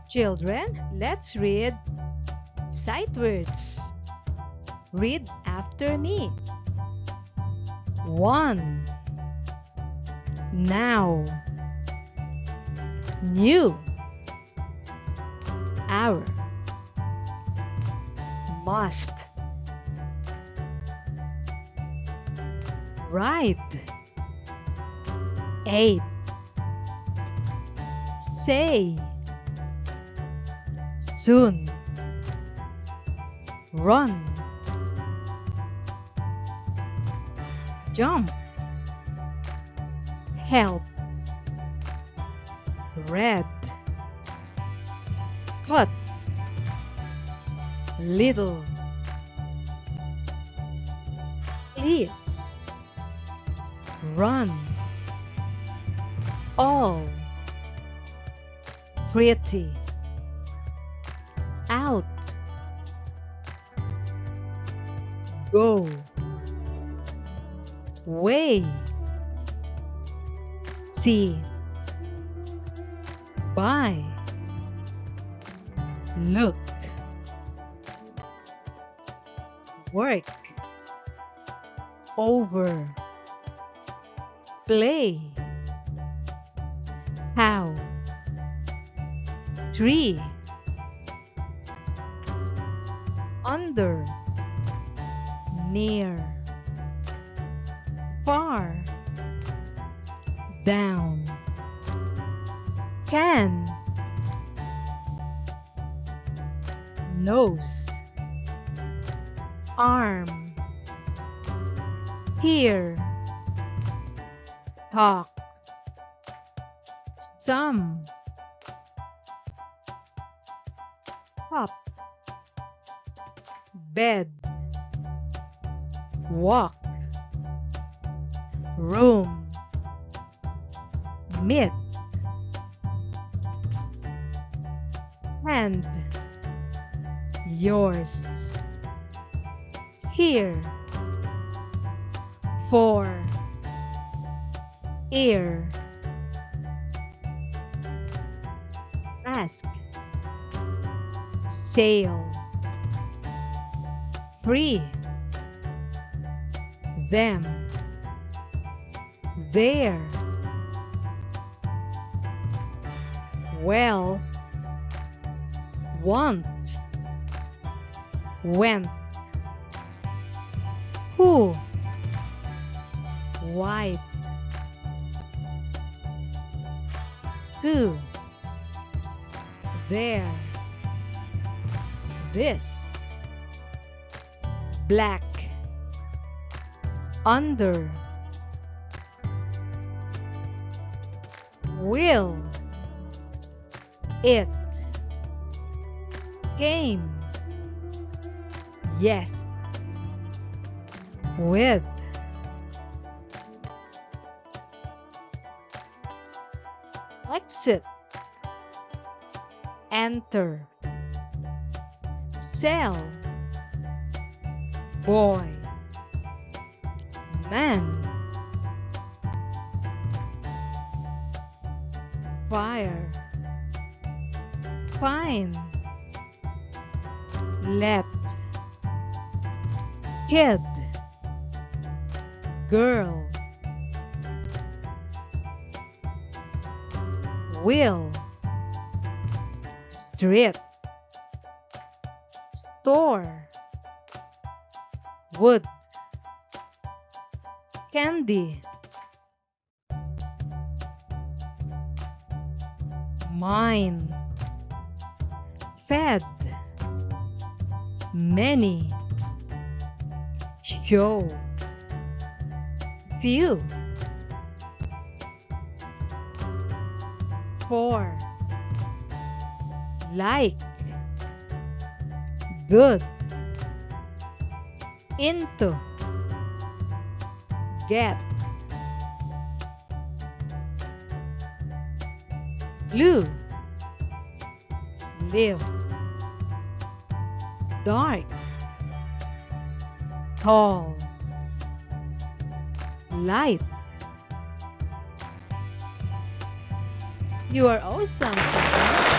Children, let's read sight words. Read after me. 1. Now. New. Hour. Must. Right. 8. Say. Soon. Run. Jump. Help. Red. Cut. Little. Please. Run. All. Pretty. Out. Go. Way. See. Buy. Look. Work. Over. Play. How. Tree. Under. Near. Far. Down. Can. Nose. Arm. Here. Talk. Some. Hop. Bed. Walk. Room. Meet. Hand. Yours. Here. For. Ear. Ask. Sail. Free. Them. There. Well. Want. Went. Who. Wipe. To. There. This. Black. Under. Will. It. Came. Yes. With. Exit. Enter. Sell. Boy. Man. Fire. Fine. Let. Kid. Girl. Will. Street. Store. Wood. Candy. Mine. Fed. Many. Show. Few. For. Like. Good. Into. Get. Blue. Live. Dark. Tall. Light. You are awesome, children.